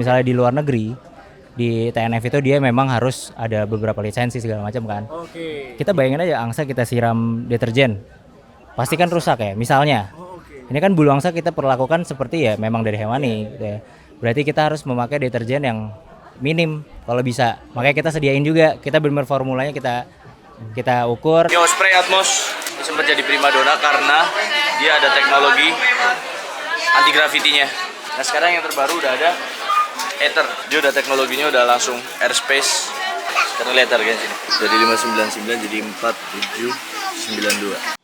misalnya di luar negeri, di TNF itu dia memang harus ada beberapa lisensi segala macam kan. Oke. Kita bayangin aja angsa kita siram deterjen, pasti kan rusak ya. Misalnya, ini kan bulu angsa kita perlakukan seperti ya memang dari hewani gitu ya. Berarti kita harus memakai deterjen yang minim kalau bisa. Makanya kita sediain juga, kita benar formulanya kita ukur. Neospray Atmos sempat jadi primadona karena dia ada teknologi anti gravitinya. Nah sekarang yang terbaru udah ada Ether. Dia udah teknologinya udah langsung airspace. Sekarang lihat harganya sini. Dari 599 jadi 4792.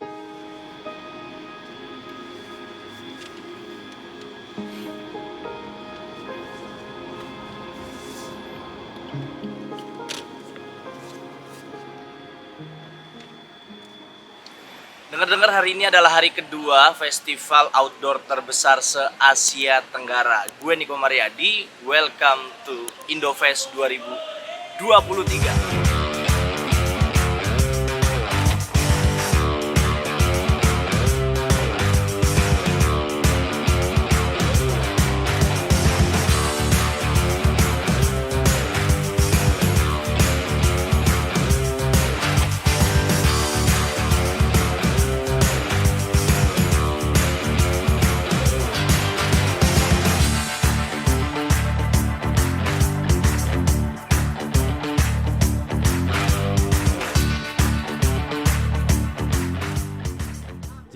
Dengar-dengar hari ini adalah hari kedua festival outdoor terbesar se-Asia Tenggara. Gue Niko Mariadi, welcome to Indofest 2023.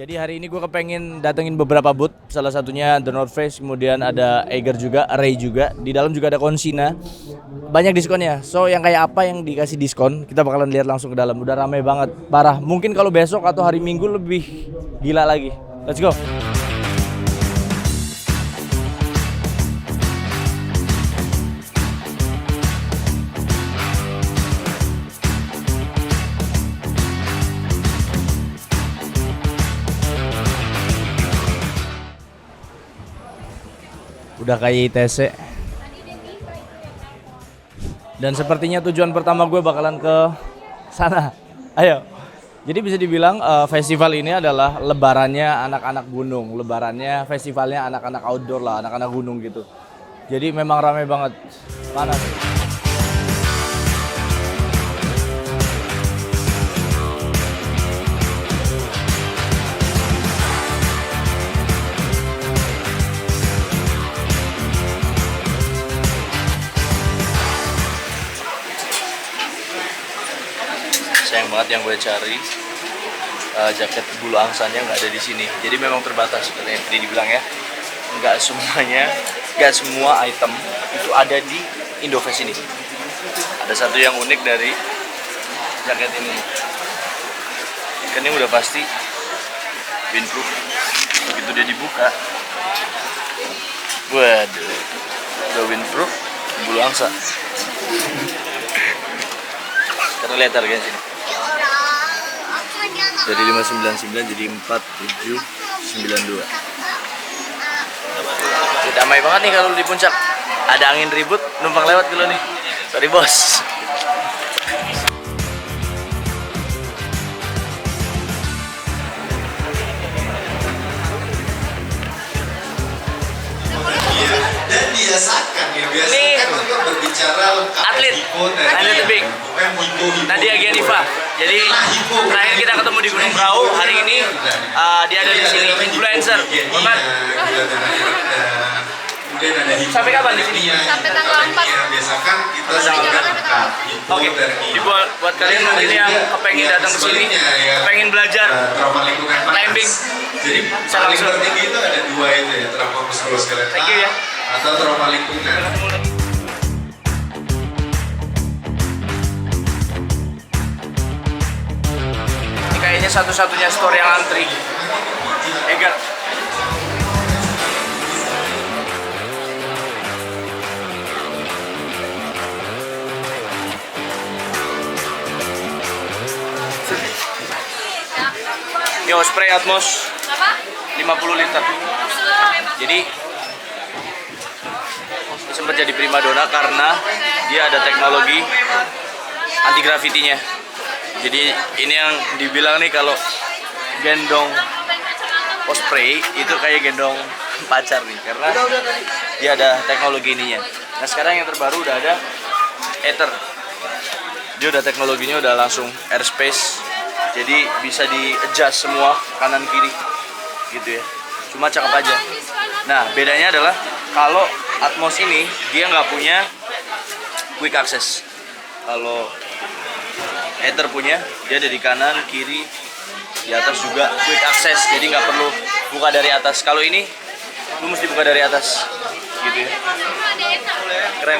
Jadi hari ini gue kepengen datengin beberapa booth, salah satunya The North Face, kemudian ada Eiger juga, Ray juga, di dalam juga ada Konsina. Banyak diskonnya, so yang kayak apa yang dikasih diskon, kita bakalan lihat langsung ke dalam. Udah ramai banget, parah. Mungkin kalau besok atau hari Minggu lebih gila lagi. Let's go. Udah kayak ITC. Dan sepertinya tujuan pertama gue bakalan ke sana. Ayo. Jadi bisa dibilang festival ini adalah lebarannya anak-anak gunung, lebarannya festivalnya anak-anak outdoor lah, anak-anak gunung gitu. Jadi memang ramai banget. Panas. Sayang banget yang gue cari jaket bulu angsanya nggak ada di sini. Jadi memang terbatas seperti yang tadi dibilang ya. Nggak semua item itu ada di Indofest ini. Ada satu yang unik dari jaket ini. Ikannya udah pasti windproof. Begitu dia dibuka, waduh, udah windproof bulu angsa. Karena lihat harganya sini. Dari 599 jadi 4792. Damai banget nih kalau di puncak. Ada angin ribut, numpang lewat dulu nih. Sorry bos. Dan biasakan untuk berbicara lengkap atlet tebing Nadia Gianifa. Jadi terakhir kita ketemu di Gunung Prau, hari ini dia ada di sini, influencer. Bapak, sampai kapan di sini? Sampai tanggal 4. Biasakan kita lengkap. Oke, buat kalian mungkin yang kepengen datang ke sini, kepengen belajar climbing, Jadi bisa paling langsung. tertinggi itu ada dua itu ya, trauma muskuloskeletal Thank you ya. atau trauma lingkungan. Ini kayaknya satu-satunya store yang antri. Egar. Neospray Atmos 50 liter. Jadi sempat jadi primadona karena dia ada teknologi anti gravitinya. Jadi ini yang dibilang nih kalau gendong Osprey itu kayak gendong pacar nih karena dia ada teknologi ininya. Nah sekarang yang terbaru udah ada Ether. Dia udah teknologinya udah langsung airspace, jadi bisa di adjust semua kanan kiri gitu ya. Cuma cakep aja. Nah bedanya adalah kalau Atmos ini dia nggak punya quick access. Kalau Ether punya, dia ada di kanan, kiri, di atas juga quick access. Jadi nggak perlu buka dari atas. Kalau ini, lu mesti buka dari atas, gitu ya. Keren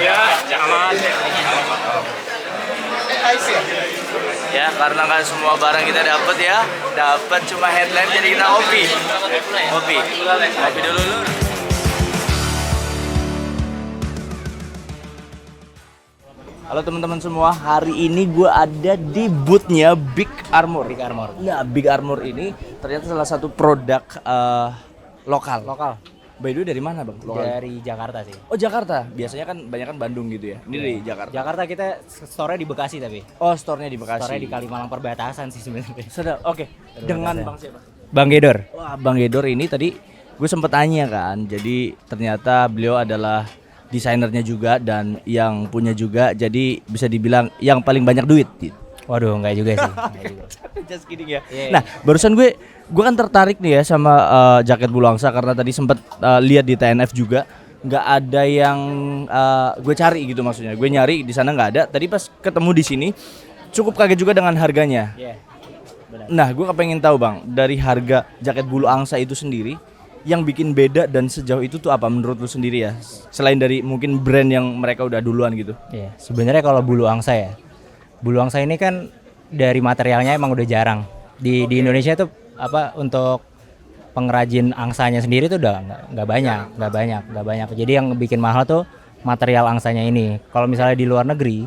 ya. Ya, karena kan semua barang kita dapat cuma headline, jadi kita ngopi dulu. Halo teman-teman semua, hari ini gue ada di boothnya Big Armor. Nah, Big Armor ini ternyata salah satu produk lokal. By the way, dari mana bang? Dari Jakarta sih. Oh Jakarta, biasanya kan banyak kan Bandung gitu ya. Ini dari Jakarta. Jakarta kita store-nya di Bekasi tapi. Oh, store-nya di Bekasi. Store-nya di Kalimalang perbatasan sih sebenarnya. Sudah, oke. Dengan bang siapa? Bang Gedor. Wah, Bang Gedor ini tadi gue sempet tanya kan. Jadi ternyata beliau adalah desainernya juga dan yang punya juga, jadi bisa dibilang yang paling banyak duit. Waduh, enggak juga sih. Just kidding ya. Yeah. Nah, barusan gue kan tertarik nih ya sama jaket bulu angsa karena tadi sempat lihat di TNF juga nggak ada yang gue cari gitu, maksudnya gue nyari di sana nggak ada. Tadi pas ketemu di sini cukup kaget juga dengan harganya. Yeah. Benar. Nah, gue kepengen tahu bang, dari harga jaket bulu angsa itu sendiri yang bikin beda dan sejauh itu tuh apa menurut lu sendiri ya? Selain dari mungkin brand yang mereka udah duluan gitu. Iya, sebenarnya kalau bulu angsa ya. Bulu angsa ini kan dari materialnya emang udah jarang. Di Indonesia tuh apa untuk pengrajin angsanya sendiri tuh udah nggak banyak. Jadi yang bikin mahal tuh material angsanya ini. Kalau misalnya di luar negeri,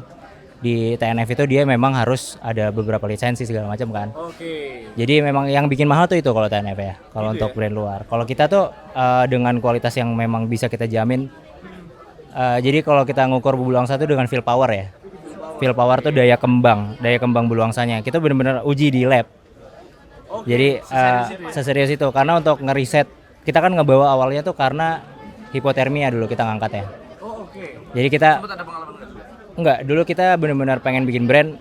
di TNF itu dia memang harus ada beberapa lisensi segala macam kan. Oke. Jadi memang yang bikin mahal tuh itu kalau TNF ya. Kalau untuk brand luar. Kalau kita tuh dengan kualitas yang memang bisa kita jamin. Jadi kalau kita ngukur bulu angsa tuh dengan feel power ya. Feel power tuh daya kembang bulu angsanya. Kita benar-benar uji di lab. Jadi seserius itu karena untuk ngeriset kita kan ngebawa awalnya tuh karena hipotermia dulu kita ngangkatnya. Oh, oke. Jadi kita Sempat ada pengalaman nggak dulu? Enggak, dulu kita benar-benar pengen bikin brand,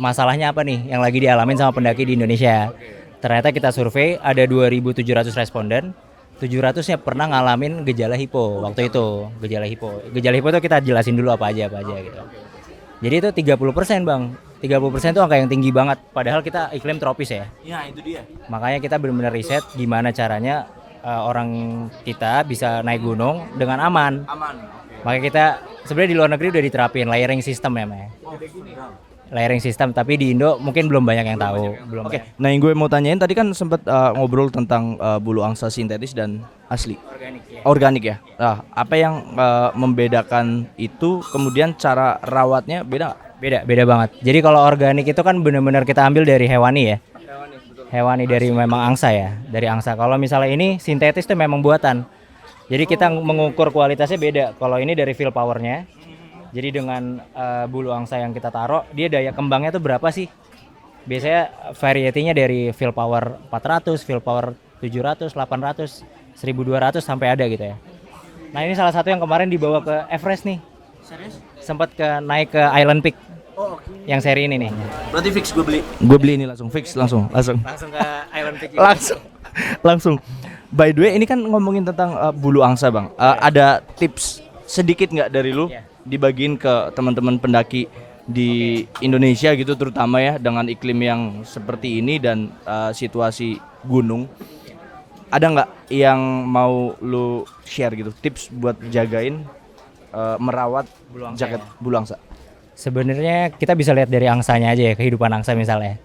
masalahnya apa nih yang lagi dialamin sama pendaki di Indonesia. Ternyata kita survei ada 2.700 responden, 700-nya pernah ngalamin gejala hipo waktu itu. Gejala hipo itu kita jelasin dulu apa aja gitu. Jadi itu 30% bang, 30% itu angka yang tinggi banget. Padahal kita iklim tropis ya. Ya itu dia. Makanya kita benar-benar riset gimana caranya orang kita bisa naik gunung dengan aman. Makanya kita sebenarnya di luar negeri udah diterapin layering system ya, layering system, tapi di Indo mungkin belum banyak yang tahu. Oke. Nah, yang gue mau tanyain tadi kan sempat ngobrol tentang bulu angsa sintetis dan asli. Organik ya. Nah, apa yang membedakan itu? Kemudian cara rawatnya beda nggak? Beda banget. Jadi kalau organik itu kan benar-benar kita ambil dari hewani ya. Hewani dari memang angsa ya, dari angsa. Kalau misalnya ini sintetis itu memang buatan. Jadi kita mengukur kualitasnya beda. Kalau ini dari feel powernya. Jadi dengan bulu angsa yang kita taruh, dia daya kembangnya tuh berapa sih? Biasanya variety-nya dari feel power 400, feel power 700, 800, 1200 sampai ada gitu ya. Nah, ini salah satu yang kemarin dibawa ke Everest nih. Serius? Sempat naik ke Island Peak. Oh, oke. Yang seri ini nih. Berarti fix gue beli. Gue beli ini langsung fix langsung. Langsung ke Island Peak. langsung. By the way, ini kan ngomongin tentang bulu angsa bang. Ada tips sedikit nggak dari lu dibagiin ke teman-teman pendaki di Indonesia gitu, terutama ya dengan iklim yang seperti ini dan situasi gunung. Ada nggak yang mau lu share gitu tips buat jagain merawat jaket bulu angsa? Sebenarnya kita bisa lihat dari angsanya aja ya, kehidupan angsa misalnya.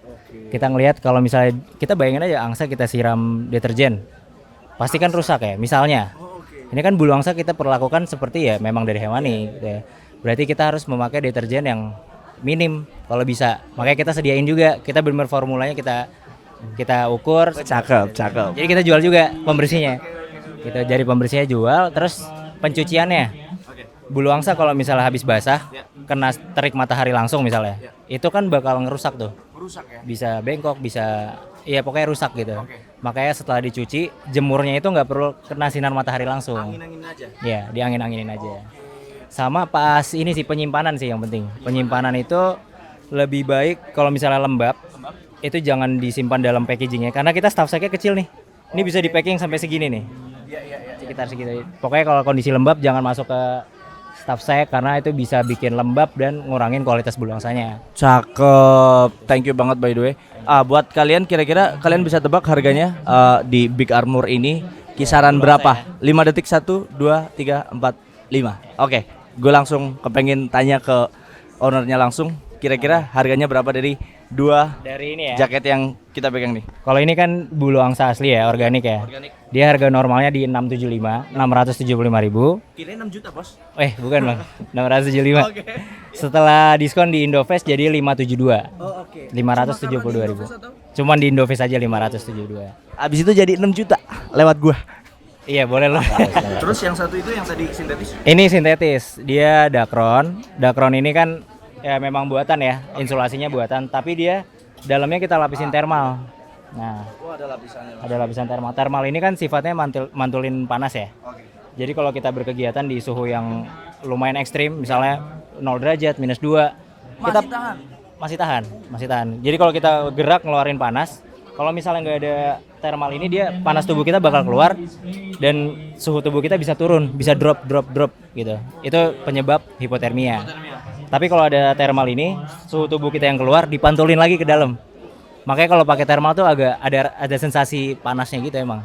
Kita ngelihat kalau misalnya kita bayangin aja angsa kita siram deterjen, pasti kan rusak ya. Misalnya, ini kan bulu angsa kita perlakukan seperti ya memang dari hewani. Gitu ya. Berarti kita harus memakai deterjen yang minim kalau bisa. Makanya kita sediain juga, kita benar formulanya kita ukur. Cakep. Jadi kita jual juga pembersihnya. Kita jadi pembersihnya jual, terus pencuciannya. Bulu angsa kalau misalnya habis basah, kena terik matahari langsung misalnya, itu kan bakal ngerusak tuh. Rusak ya. Bisa bengkok, bisa ya pokoknya rusak gitu. Makanya setelah dicuci, jemurnya itu nggak perlu kena sinar matahari langsung. Angin-angin aja. Ya, diangin-anginin aja. Sama pas ini sih penyimpanan sih yang penting. Penyimpanan itu lebih baik kalau misalnya lembab, itu jangan disimpan dalam packagingnya karena kita staff sacknya kecil nih. Ini bisa di packing sampai segini nih. Sekitar segitu. Pokoknya kalau kondisi lembab jangan masuk ke staff sack karena itu bisa bikin lembab dan ngurangin kualitas bulu angsanya. Cakep. Thank you banget by the way. Buat kalian kira-kira kalian bisa tebak harganya di Big Armor ini kisaran berapa? 5 detik 1 2 3 4 5. Oke, gue langsung kepengen tanya ke ownernya langsung. Kira-kira harganya berapa dari dua Dari ini ya. jaket yang kita pegang nih? Kalau ini kan bulu angsa asli ya, organik ya. Dia harga normalnya di 675.000. Kirain 6 juta, Bos. Bukan Bang. 675. Setelah diskon di Indofest jadi 572. Oh, oke. 572.000. Cuman di Indofest aja 572. Abis itu jadi 6 juta lewat gua. Iya, boleh loh. Terus yang satu itu yang tadi sintetis? Ini sintetis. Dia Dacron. Dacron ini kan ya memang buatan ya, insulasinya buatan, tapi dia dalamnya kita lapisin thermal. Nah, ada lapisannya. ada lapisan thermal. Thermal ini kan sifatnya mantulin panas ya. Jadi kalau kita berkegiatan di suhu yang lumayan ekstrim, misalnya 0 derajat, -2, kita masih tahan. Jadi kalau kita gerak ngeluarin panas, kalau misalnya nggak ada thermal ini, dia panas tubuh kita bakal keluar dan suhu tubuh kita bisa turun, bisa drop gitu. Itu penyebab hipotermia. Tapi kalau ada thermal ini, suhu tubuh kita yang keluar dipantulin lagi ke dalam. Makanya kalau pakai thermal tuh agak ada sensasi panasnya gitu emang.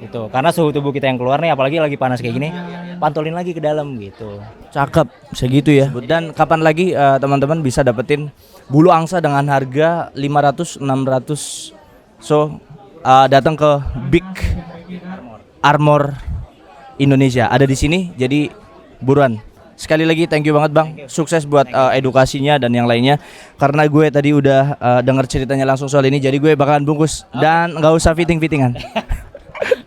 Itu karena suhu tubuh kita yang keluar nih, apalagi lagi panas kayak gini, pantulin lagi ke dalam gitu. Cakep, segitu ya. Dan kapan lagi teman-teman bisa dapetin bulu angsa dengan harga 500-600? So, datang ke Big Armor Indonesia. Ada di sini, jadi buruan. Sekali lagi thank you banget Bang. Sukses buat edukasinya dan yang lainnya. Karena gue tadi udah denger ceritanya langsung soal ini, jadi gue bakalan bungkus dan nggak usah fitting-fittingan.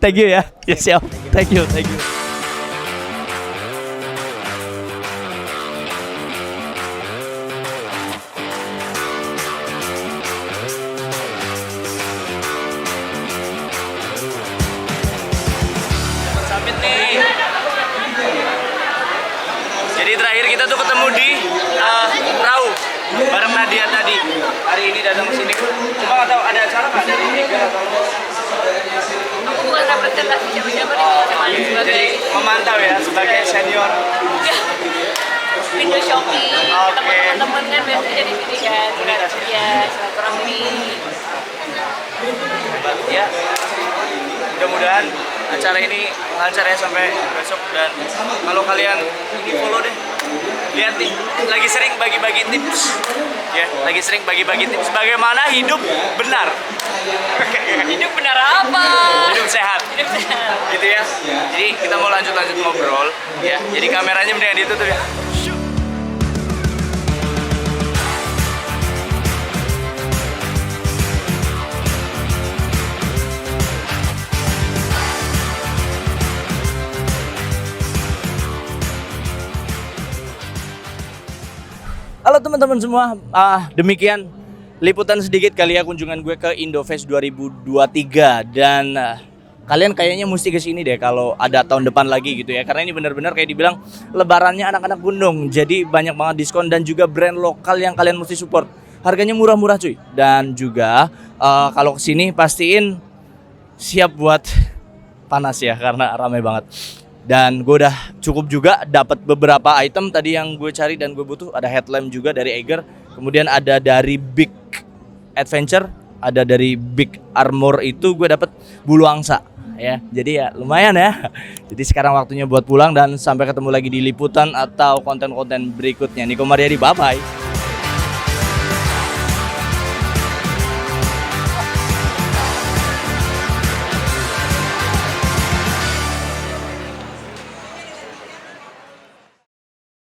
Thank you ya. Yes, siap. Thank you. Sampai nih. Jadi terakhir kita tuh ketemu di Rau bareng Nadia tadi. Hari ini datang ke sini. Cuma nggak tahu ada acara nggak dari Liga atau Aku bukan representasi siapa-siapa nih, cuma sebagai jadi memantau ya sebagai senior. ya window shopping. Oke. Teman-teman kan biasanya di sini kan, Komunitas. ya silaturahmi. Ya, mudah-mudahan acara ini lancar ya sampai besok. Dan kalau kalian ini follow deh, lihat nih, lagi sering bagi-bagi tips ya, lagi sering bagi-bagi tips bagaimana hidup benar. Hidup benar apa? Hidup sehat Hidup sehat. gitu ya. Jadi kita mau lanjut ngobrol ya, jadi kameranya mendingan ditutup ya. Halo teman-teman semua, demikian liputan sedikit kali ya kunjungan gue ke Indofest 2023. Dan kalian kayaknya mesti kesini deh kalau ada tahun depan lagi gitu ya. Karena ini benar-benar kayak dibilang lebarannya anak-anak gunung. Jadi banyak banget diskon dan juga brand lokal yang kalian mesti support. Harganya murah-murah cuy. Dan juga kalau kesini pastiin siap buat panas ya karena ramai banget. Dan gue udah cukup juga dapat beberapa item tadi yang gue cari dan gue butuh. Ada headlamp juga dari Eiger, kemudian ada dari Big Adventure, ada dari Big Armor itu gue dapat bulu angsa ya. Jadi ya lumayan ya. Jadi sekarang waktunya buat pulang dan sampai ketemu lagi di liputan atau konten-konten berikutnya. Niko Mariadi, bye bye.